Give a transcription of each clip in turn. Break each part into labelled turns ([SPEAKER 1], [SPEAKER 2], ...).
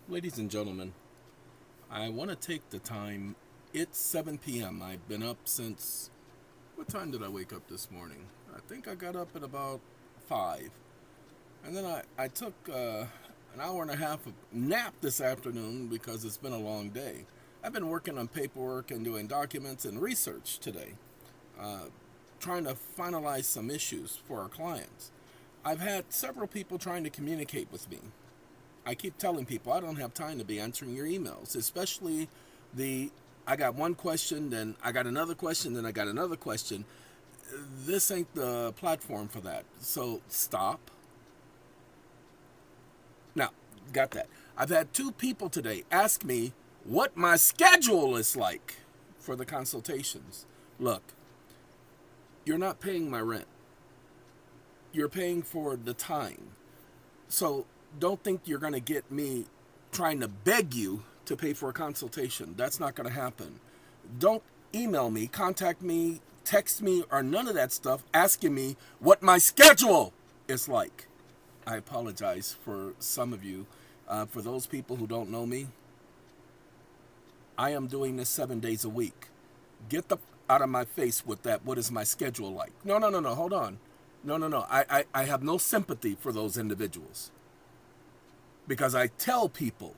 [SPEAKER 1] Ladies and gentlemen, I want to take the time. It's 7 p.m. I've been up since. What time did I wake up this morning? I think I got up at about 5. And then I took an hour and a half of nap this afternoon because it's been a long day. I've been working on paperwork and doing documents and research today, uh, trying to finalize some issues for our clients. I've had several people trying to communicate with me. I keep telling people I don't have time to be answering your emails, especially the I got one question, then I got another question, then I got another question. This ain't the platform for that. So stop. Now, got that. I've had two people today ask me what my schedule is like for the consultations. Look, you're not paying my rent. You're paying for the time. So don't think you're going to get me trying to beg you to pay for a consultation. That's not going to happen. Don't email me, contact me, text me, or none of that stuff asking me what my schedule is like. I apologize for some of you. For those people who don't know me, I am doing this 7 days a week. Get the out of my face with that. What is my schedule like? No, no, no, no. Hold on. No, no, no. I have no sympathy for those individuals because I tell people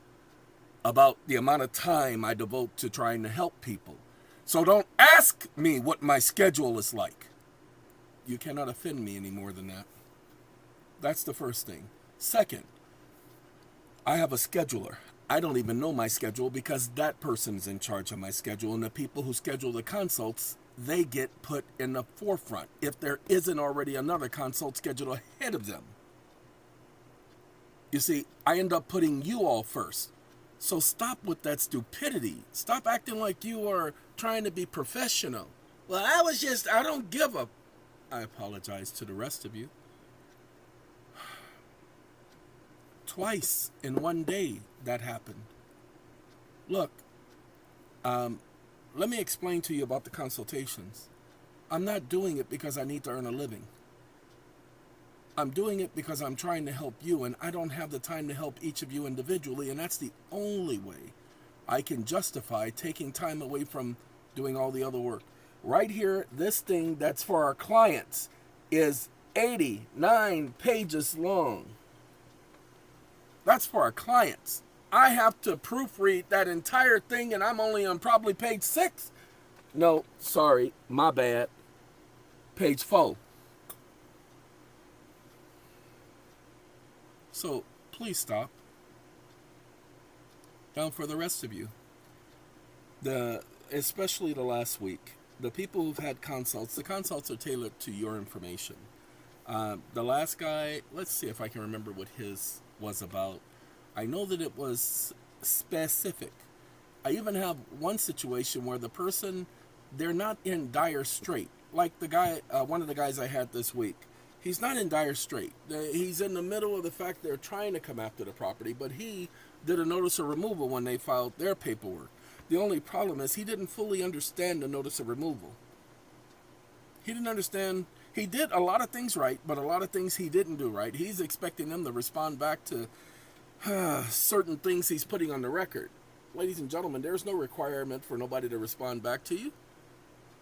[SPEAKER 1] about the amount of time I devote to trying to help people. So don't ask me what my schedule is like. You cannot offend me any more than that. That's the first thing. Second, I have a scheduler. I don't even know my schedule because that person's in charge of my schedule, and the people who schedule the consults, they get put in the forefront if there isn't already another consult scheduled ahead of them. You see, I end up putting you all first. So stop with that stupidity. Stop acting like you are trying to be professional. Well, I don't give a. I apologize to the rest of you. Twice in one day that happened. Look, let me explain to you about the consultations. I'm not doing it because I need to earn a living. I'm doing it because I'm trying to help you, and I don't have the time to help each of you individually, and that's the only way I can justify taking time away from doing all the other work. Right here, this thing that's for our clients is 89 pages long. That's for our clients. I have to proofread that entire thing, and I'm only on probably page 6. No, sorry, my bad. Page 4. So please stop. Now for the rest of you, especially the last week, the people who've had consults, the consults are tailored to your information. The last guy, let's see if I can remember what his was about. I know that it was specific. I even have one situation where the person, they're not in dire strait. Like the guy, one of the guys I had this week, he's not in dire strait. He's in the middle of the fact they're trying to come after the property, but he did a notice of removal when they filed their paperwork. The only problem is he didn't fully understand the notice of removal. He didn't understand. He did a lot of things right, but a lot of things he didn't do right. He's expecting them to respond back to certain things he's putting on the record. Ladies and gentlemen, there's no requirement for nobody to respond back to you.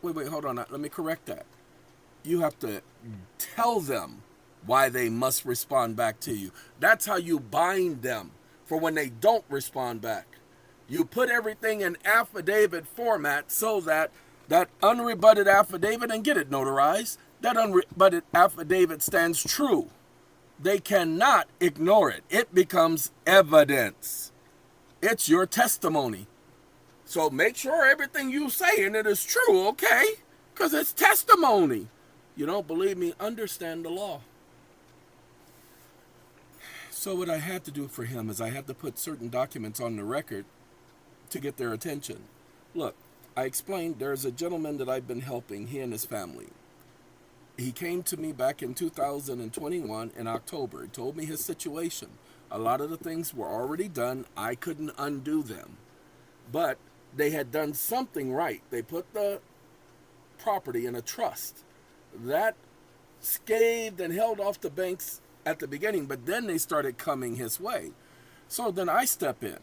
[SPEAKER 1] Wait, hold on. Let me correct that. You have to tell them why they must respond back to you. That's how you bind them for when they don't respond back. You put everything in affidavit format so that that unrebutted affidavit, and get it notarized, that unrebutted affidavit stands true. They cannot ignore it. It becomes evidence. It's your testimony. So make sure everything you say in it is true, okay? Because it's testimony. You don't believe me? Understand the law. So what I had to do for him is I had to put certain documents on the record to get their attention. Look, I explained there's a gentleman that I've been helping, he and his family. He came to me back in 2021 in October. He told me his situation. A lot of the things were already done. I couldn't undo them. But they had done something right. They put the property in a trust. That scathed and held off the banks at the beginning, but then they started coming his way. So then I step in.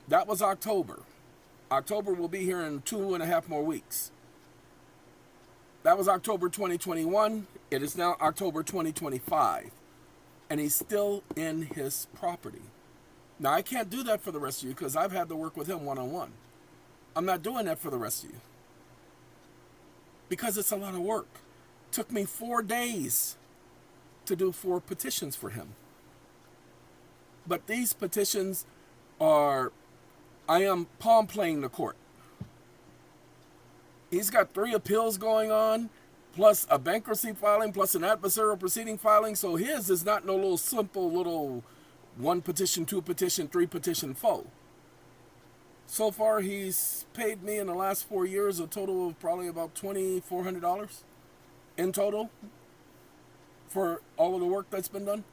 [SPEAKER 1] That was October. October will be here in 2.5 more weeks. That was October 2021. It is now October 2025. And he's still in his property. Now, I can't do that for the rest of you because I've had to work with him one-on-one. I'm not doing that for the rest of you because it's a lot of work. Took me 4 days to do 4 petitions for him. But these petitions are, I am palm playing the court. He's got 3 appeals going on, plus a bankruptcy filing, plus an adversarial proceeding filing. So his is not no little simple little 1 petition, 2 petition, 3 petition, 4. So far, he's paid me in the last 4 years a total of probably about $2,400 in total for all of the work that's been done.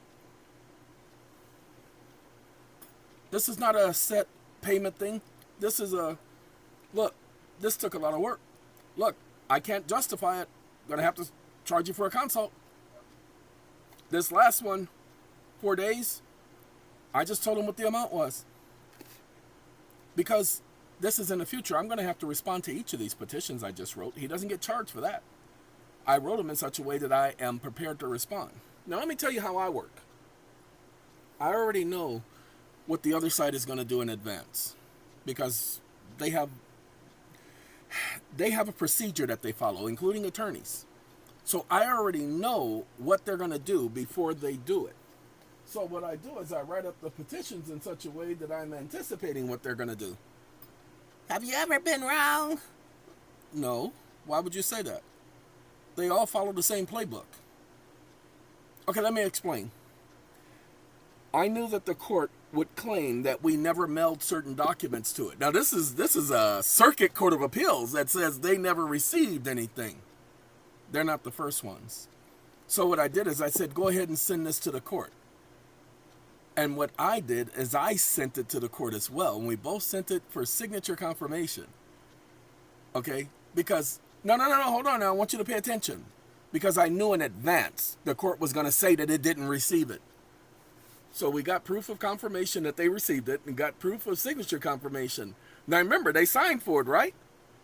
[SPEAKER 1] This is not a set payment thing. This is a, look, this took a lot of work. Look, I can't justify it. I'm going to have to charge you for a consult. This last one, 4 days, I just told him what the amount was. Because this is in the future, I'm going to have to respond to each of these petitions I just wrote. He doesn't get charged for that. I wrote them in such a way that I am prepared to respond. Now, let me tell you how I work. I already know what the other side is going to do in advance because they have a procedure that they follow, including attorneys. So I already know what they're going to do before they do it. So what I do is I write up the petitions in such a way that I'm anticipating what they're going to do.
[SPEAKER 2] Have you ever been wrong?
[SPEAKER 1] No. Why would you say that? They all follow the same playbook. Okay, let me explain. I knew that the court would claim that we never mailed certain documents to it. Now, this is a circuit court of appeals that says they never received anything. They're not the first ones. So what I did is I said, go ahead and send this to the court. And what I did is I sent it to the court as well. And we both sent it for signature confirmation. Okay? Because, no, hold on now. I want you to pay attention. Because I knew in advance the court was going to say that it didn't receive it. So we got proof of confirmation that they received it and got proof of signature confirmation. Now remember, they signed for it, right?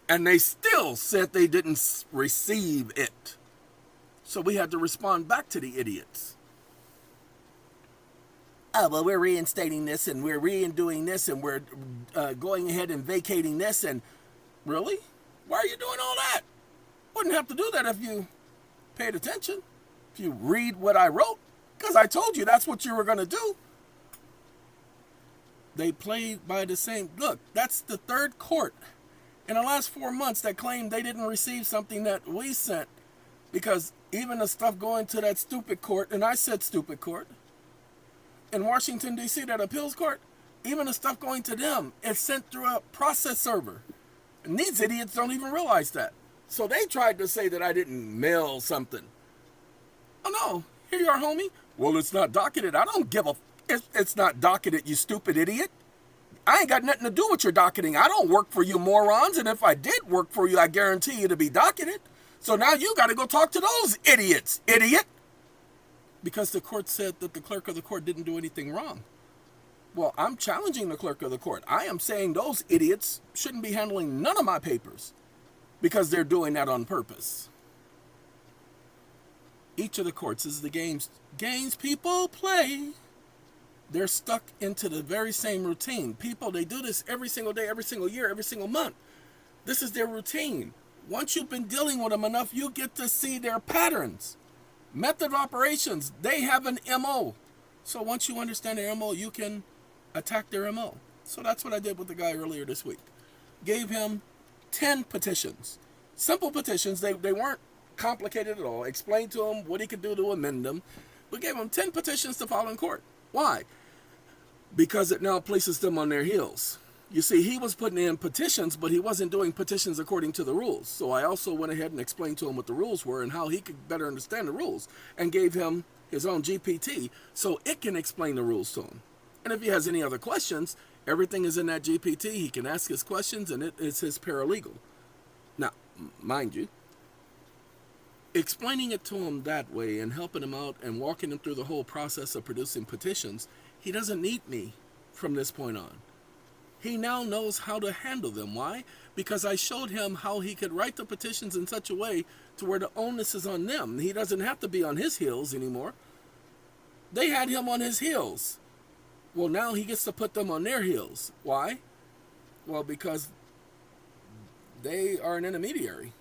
[SPEAKER 1] And they still said they didn't receive it. So we had to respond back to the idiots. Oh, well, we're reinstating this and we're redoing this and we're going ahead and vacating this. And really? Why are you doing all that? Wouldn't have to do that if you paid attention. If you read what I wrote. Because I told you that's what you were going to do. They played by the same. Look, that's the 3rd court in the last 4 months that claimed they didn't receive something that we sent. Because even the stuff going to that stupid court, and I said stupid court, in Washington, D.C., that appeals court, even the stuff going to them is sent through a process server. And these idiots don't even realize that. So they tried to say that I didn't mail something. Oh, no. Here you are, homie. Well, it's not docketed. I don't give a... It's not docketed, you stupid idiot. I ain't got nothing to do with your docketing. I don't work for you morons. And if I did work for you, I guarantee you to be docketed. So now you got to go talk to those idiots, idiot. Because the court said that the clerk of the court didn't do anything wrong. Well, I'm challenging the clerk of the court. I am saying those idiots shouldn't be handling none of my papers because they're doing that on purpose. Each of the courts is the games people play. They're stuck into the very same routine. People, they do this every single day, every single year, every single month. This is their routine. Once you've been dealing with them enough, you get to see their patterns. Method of operations, they have an MO. So once you understand their MO, you can attack their MO. So that's what I did with the guy earlier this week. Gave him 10 petitions. Simple petitions. They weren't complicated at all. Explained to him what he could do to amend them. But gave him 10 petitions to file in court. Why? Because it now places them on their heels. You see, he was putting in petitions, but he wasn't doing petitions according to the rules. So I also went ahead and explained to him what the rules were and how he could better understand the rules, and gave him his own GPT so it can explain the rules to him. And if he has any other questions, everything is in that GPT. He can ask his questions, and it is his paralegal. Now, mind you, explaining it to him that way and helping him out and walking him through the whole process of producing petitions, he doesn't need me from this point on. He now knows how to handle them. Why? Because I showed him how he could write the petitions in such a way to where the onus is on them. He doesn't have to be on his heels anymore. They had him on his heels. Well, now he gets to put them on their heels. Why? Well, because they are an intermediary.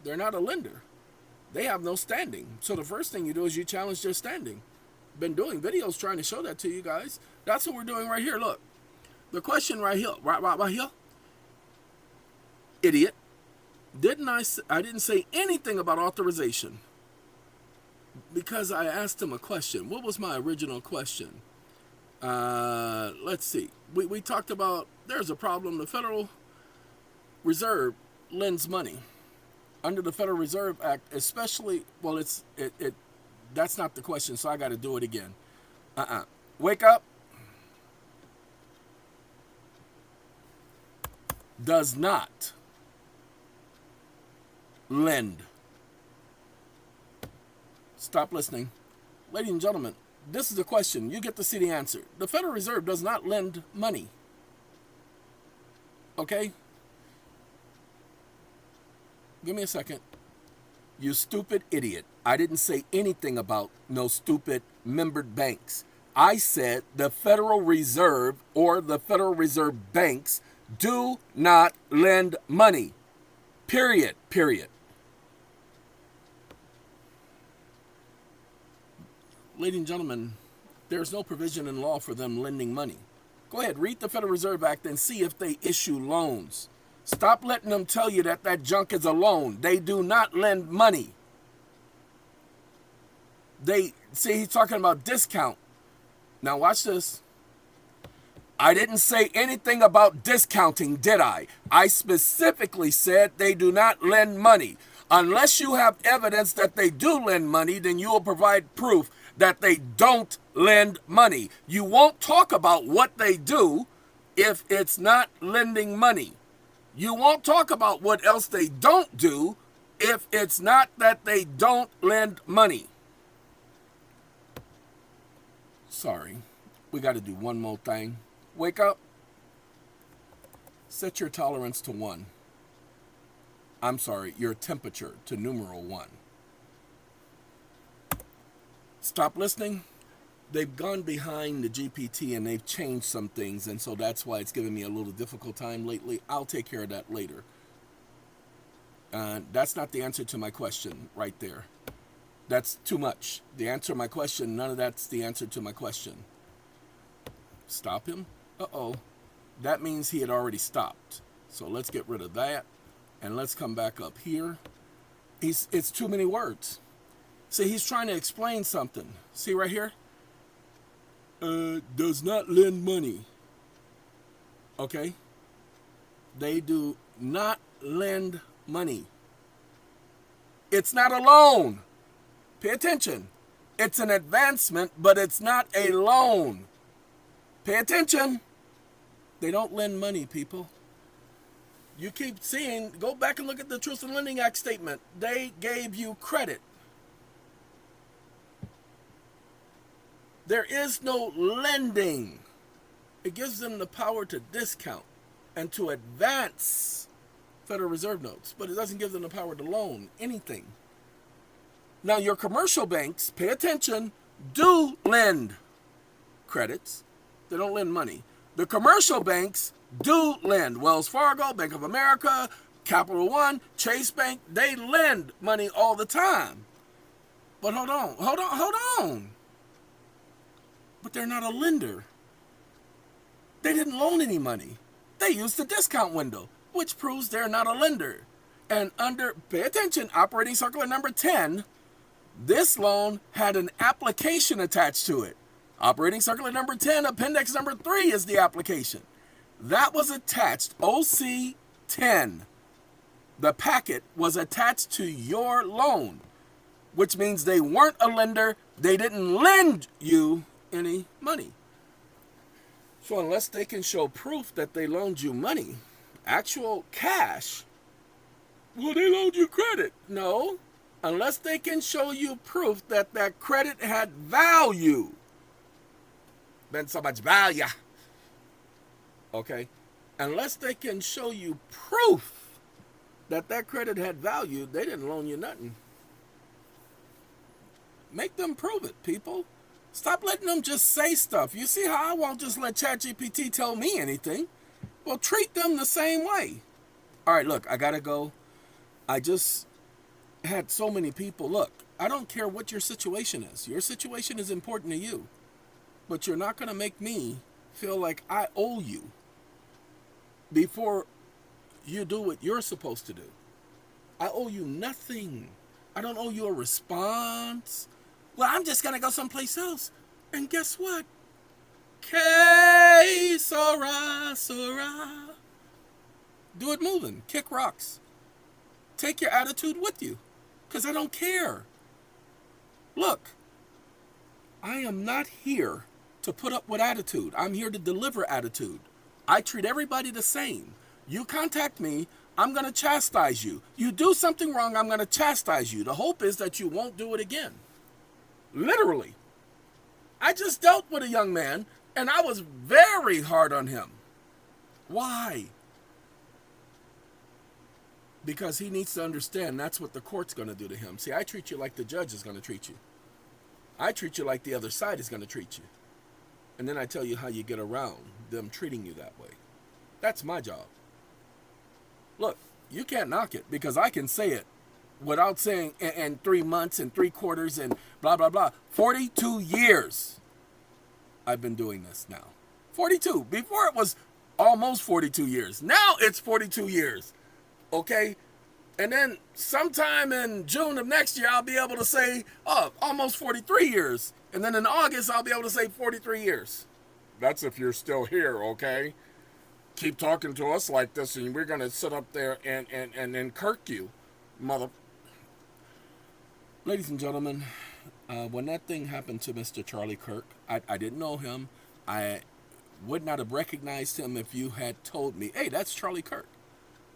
[SPEAKER 1] They're not a lender. They have no standing. So the first thing you do is you challenge their standing. Been doing videos trying to show that to you guys. That's what we're doing right here. Look. The question right here. Right here. Idiot. I didn't say anything about authorization. Because I asked him a question. What was my original question? Let's see. We talked about there's a problem. The Federal Reserve lends money under the Federal Reserve Act, especially. Well, that's not the question, so I got to do it again. Wake up. Does not lend. Stop listening. Ladies and gentlemen, this is a question. You get to see the answer. The Federal Reserve does not lend money. Okay? Give me a second. You stupid idiot. I didn't say anything about no stupid membered banks. I said the Federal Reserve or the Federal Reserve banks do not lend money. Period. Ladies and gentlemen, there's no provision in law for them lending money. Go ahead, read the Federal Reserve Act and see if they issue loans. Stop letting them tell you that junk is a loan. They do not lend money. He's talking about discount. Now watch this. I didn't say anything about discounting, did I? I specifically said they do not lend money. Unless you have evidence that they do lend money, then you will provide proof that they don't lend money. You won't talk about what they do if it's not lending money. You won't talk about what else they don't do if it's not that they don't lend money. Sorry, we got to do one more thing. Wake up. Set your tolerance to 1. I'm sorry, your temperature to numeral 1. Stop listening. They've gone behind the GPT and they've changed some things, and so that's why it's giving me a little difficult time lately. I'll take care of that later. That's not the answer to my question right there. That's too much. The answer to my question, none of that's the answer to my question. Stop him? Uh-oh. That means he had already stopped. So let's get rid of that. And let's come back up here. It's too many words. See, he's trying to explain something. See right here? Does not lend money. Okay? They do not lend money. It's not a loan. Pay attention. It's an advancement, but it's not a loan. Pay attention. They don't lend money, people. You keep seeing, go back and look at the Truth in Lending Act statement. They gave you credit. There is no lending. It gives them the power to discount and to advance Federal Reserve notes, but it doesn't give them the power to loan anything. Now, your commercial banks, pay attention, do lend credits. They don't lend money. The commercial banks do lend. Wells Fargo, Bank of America, Capital One, Chase Bank, they lend money all the time. But hold on. But they're not a lender. They didn't loan any money. They used the discount window, which proves they're not a lender. And pay attention, operating circular number 10, this loan had an application attached to it. Operating circular number 10, appendix number 3 is the application. That was attached, OC 10. The packet was attached to your loan, which means they weren't a lender. They didn't lend you any money. So unless they can show proof that they loaned you money, actual cash, well, they loaned you credit. No, unless they can show you proof that that credit had value. Been so much value. Okay? Unless they can show you proof that that credit had value, they didn't loan you nothing. Make them prove it, people. Stop letting them just say stuff. You see how I won't just let ChatGPT tell me anything? Well, treat them the same way. All right, look, I got to go. I just had so many people. Look, I don't care what your situation is. Your situation is important to you. But you're not going to make me feel like I owe you before you do what you're supposed to do. I owe you nothing. I don't owe you a response. Well, I'm just going to go someplace else. And guess what? Que sera, sera. Do it moving. Kick rocks. Take your attitude with you. Because I don't care. Look, I am not here to put up with attitude. I'm here to deliver attitude. I treat everybody the same. You contact me, I'm going to chastise you. You do something wrong, I'm going to chastise you. The hope is that you won't do it again. Literally. I just dealt with a young man, and I was very hard on him. Why? Because he needs to understand that's what the court's going to do to him. See, I treat you like the judge is going to treat you. I treat you like the other side is going to treat you. And then I tell you how you get around them treating you that way. That's my job. Look, you can't knock it because I can say it without saying in 3 months and 3 quarters and blah, blah, blah. 42 years I've been doing this now. 42. Before it was almost 42 years. Now it's 42 years. Okay? And then sometime in June of next year, I'll be able to say, oh, almost 43 years. And then in August, I'll be able to say 43 years. That's if you're still here, okay? Keep talking to us like this, and we're going to sit up there and kirk you, mother. Ladies and gentlemen, when that thing happened to Mr. Charlie Kirk, I didn't know him. I would not have recognized him if you had told me, hey, that's Charlie Kirk.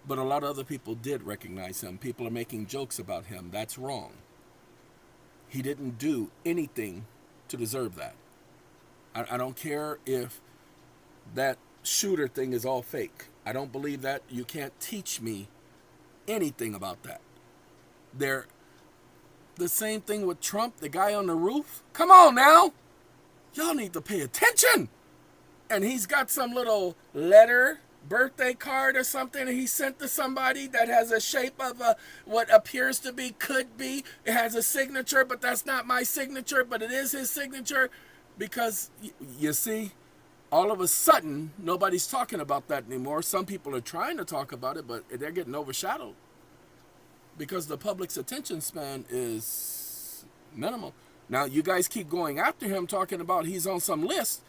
[SPEAKER 1] But a lot of other people did recognize him. People are making jokes about him. That's wrong. He didn't do anything to deserve that. I don't care if that shooter thing is all fake. I don't believe that. You can't teach me anything about that. The same thing with Trump, the guy on the roof. Come on now. Y'all need to pay attention. And he's got some little letter, birthday card or something he sent to somebody that has a shape of what appears to be, could be. It has a signature, but that's not my signature, but it is his signature. Because, you see, all of a sudden, nobody's talking about that anymore. Some people are trying to talk about it, but they're getting overshadowed. Because the public's attention span is minimal. Now, you guys keep going after him, talking about he's on some list,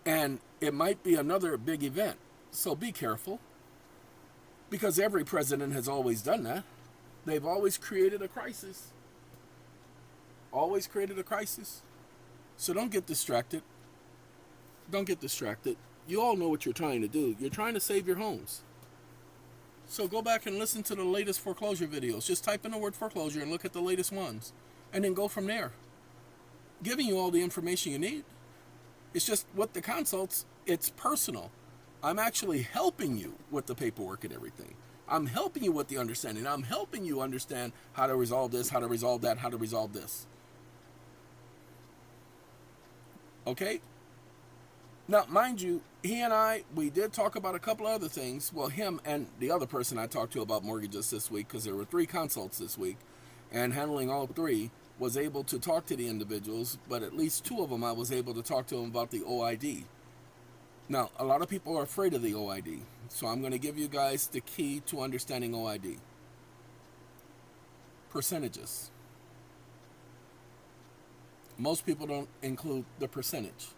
[SPEAKER 1] and it might be another big event. So be careful. Because every president has always done that. They've always created a crisis. Always created a crisis. So don't get distracted. Don't get distracted. You all know what you're trying to do. You're trying to save your homes. So go back and listen to the latest foreclosure videos. Just type in the word foreclosure and look at the latest ones. And then go from there. Giving you all the information you need. It's just with the consults, it's personal. I'm actually helping you with the paperwork and everything. I'm helping you with the understanding. I'm helping you understand how to resolve this, how to resolve that, how to resolve this. Okay? Now, mind you, he and I, we did talk about a couple of other things. Well, him and the other person I talked to about mortgages this week, because there were 3 consults this week, and handling all 3, was able to talk to the individuals, but at least 2 of them I was able to talk to them about the OID. Now, a lot of people are afraid of the OID, so I'm going to give you guys the key to understanding OID. Percentages. Most people don't include the percentage.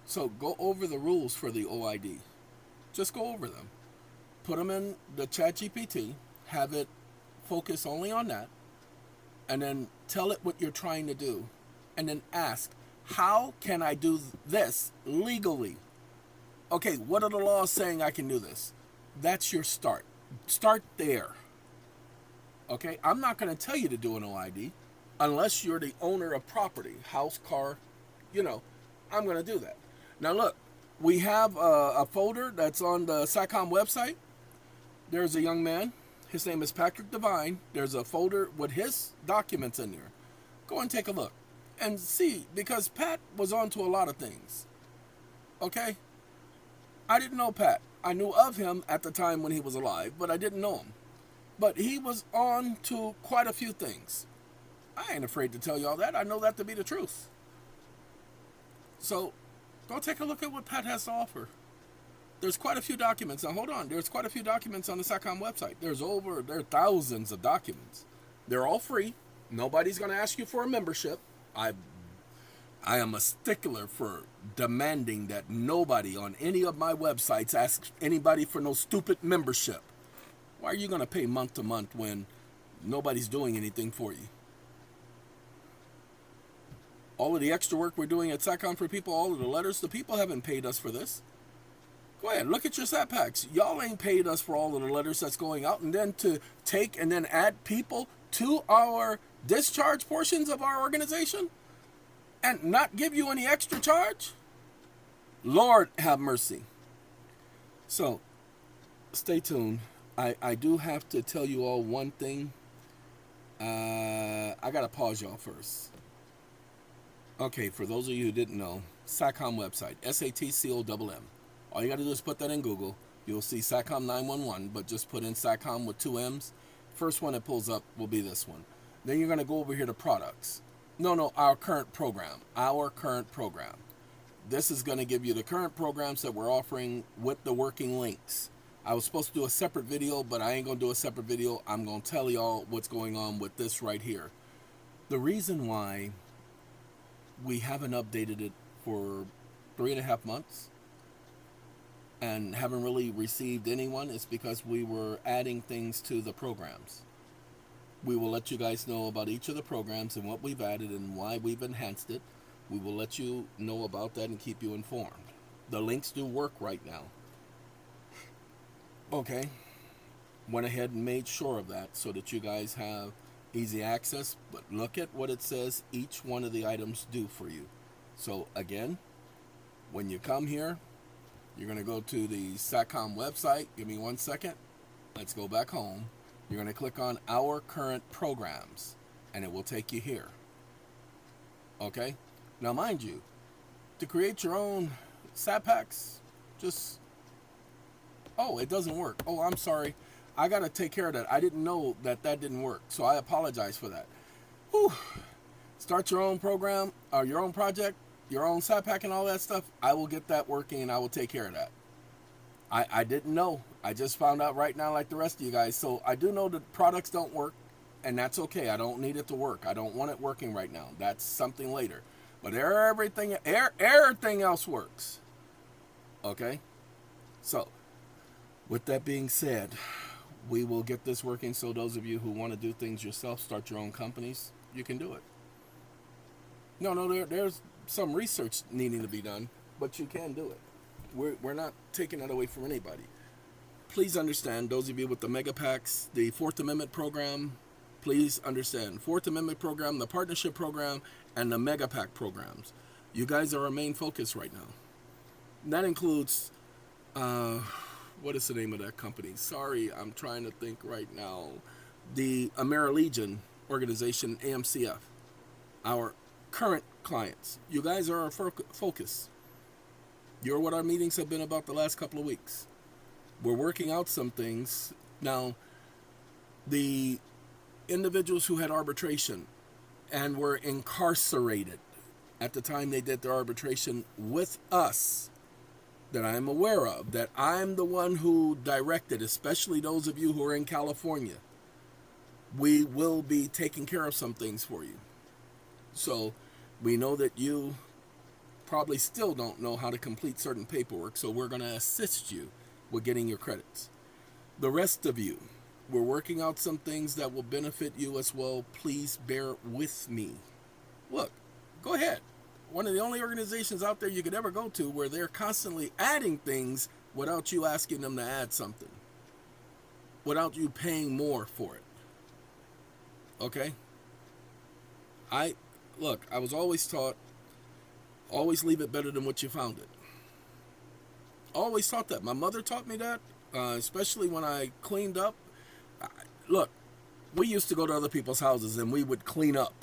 [SPEAKER 1] So go over the rules for the OID. Just go over them. Put them in the ChatGPT, have it focus only on that, and then tell it what you're trying to do, and then ask, how can I do this legally? Okay, what are the laws saying I can do this? That's your start. Start there. Okay, I'm not going to tell you to do an OID unless you're the owner of property, house, car, I'm going to do that. Now look, We have a folder that's on the SACOM website. There's a young man. His name is Patrick Devine. There's a folder with his documents in there. Go and take a look and see, because Pat was on to a lot of things. Okay? I didn't know Pat. I knew of him at the time when he was alive, but I didn't know him. But he was on to quite a few things. I ain't afraid to tell y'all that. I know that to be the truth. So, go take a look at what Pat has to offer. There's quite a few documents. Now, hold on. There's quite a few documents on the SACOM website. There are thousands of documents. They're all free. Nobody's going to ask you for a membership. I am a stickler for demanding that nobody on any of my websites asks anybody for no stupid membership. Why are you going to pay month to month when nobody's doing anything for you? All of the extra work we're doing at SACOM for people, all of the letters, the people haven't paid us for this. Go ahead, look at your SAT packs. Y'all ain't paid us for all of the letters that's going out, and then to take and then add people to our discharge portions of our organization and not give you any extra charge? Lord have mercy. So, stay tuned. I do have to tell you all one thing. I got to pause y'all first. Okay, for those of you who didn't know, SACOM website, SATCOMM. All you got to do is put that in Google. You'll see SACOM 911, but just put in SACOM with 2 M's. First one that pulls up will be this one. Then you're going to go over here to products. No, our current program. Our current program. This is going to give you the current programs that we're offering with the working links. I was supposed to do a separate video, but I ain't going to do a separate video. I'm going to tell y'all what's going on with this right here. The reason why we haven't updated it for 3.5 months and haven't really received anyone is because we were adding things to the programs. We will let you guys know about each of the programs and what we've added and why we've enhanced it. We will let you know about that and keep you informed. The links do work right now. Okay. Went ahead and made sure of that so that you guys have easy access. But look at what it says each one of the items do for you. So again, when you come here, you're going to go to the SACOM website. Give me 1 second. Let's go back home. You're going to click on Our Current Programs, and it will take you here. Okay? Now, mind you, to create your own SAT packs, just... Oh, it doesn't work. Oh, I'm sorry. I got to take care of that. I didn't know that didn't work, so I apologize for that. Whew. Start your own program, or your own project, your own SAT pack and all that stuff. I will get that working, and I will take care of that. I didn't know. I just found out right now like the rest of you guys. So I do know that products don't work, and that's okay. I don't need it to work. I don't want it working right now. That's something later. But everything else works. Okay? So, with that being said, we will get this working so those of you who want to do things yourself, start your own companies, you can do it. No, there's some research needing to be done, but you can do it. We're not taking that away from anybody. Please understand, those of you with the mega packs, the Fourth Amendment program, please understand. Fourth Amendment program, the partnership program, and the mega pack programs. You guys are our main focus right now. That includes, what is the name of that company? Sorry, I'm trying to think right now. The AmeriLegion organization, AMCF. Our current clients. You guys are our focus. You're what our meetings have been about the last couple of weeks. We're working out some things. Now, the individuals who had arbitration and were incarcerated at the time they did their arbitration with us, that I'm aware of, that I'm the one who directed, especially those of you who are in California, we will be taking care of some things for you. So we know that you probably still don't know how to complete certain paperwork, so we're going to assist you with getting your credits. The rest of you, we're working out some things that will benefit you as well. Please bear with me. Look, go ahead. One of the only organizations out there you could ever go to where they're constantly adding things without you asking them to add something, without you paying more for it. Okay? I was always taught, always leave it better than what you found it. Always taught that. My mother taught me that, especially when I cleaned up. Look, we used to go to other people's houses and we would clean up,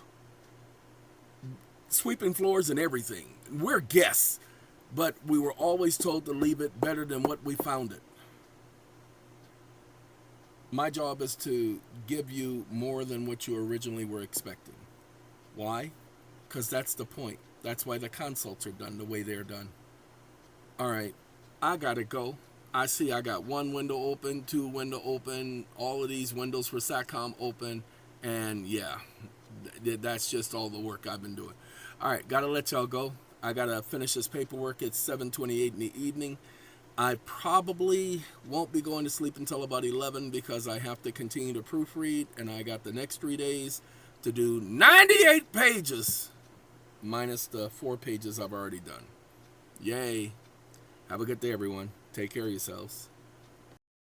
[SPEAKER 1] sweeping floors and everything. We're guests, but we were always told to leave it better than what we found it. My job is to give you more than what you originally were expecting. Why? Because that's the point. That's why the consults are done the way they're done. All right, I gotta go. I see I got one window open, two window open, all of these windows for SATCOM open, and yeah, that's just all the work I've been doing. All right, gotta let y'all go. I gotta finish this paperwork. It's 7:28 in the evening. I probably won't be going to sleep until about 11 because I have to continue to proofread, and I got the next 3 days to do 98 pages, minus the 4 pages I've already done. Yay. Have a good day, everyone. Take care of yourselves.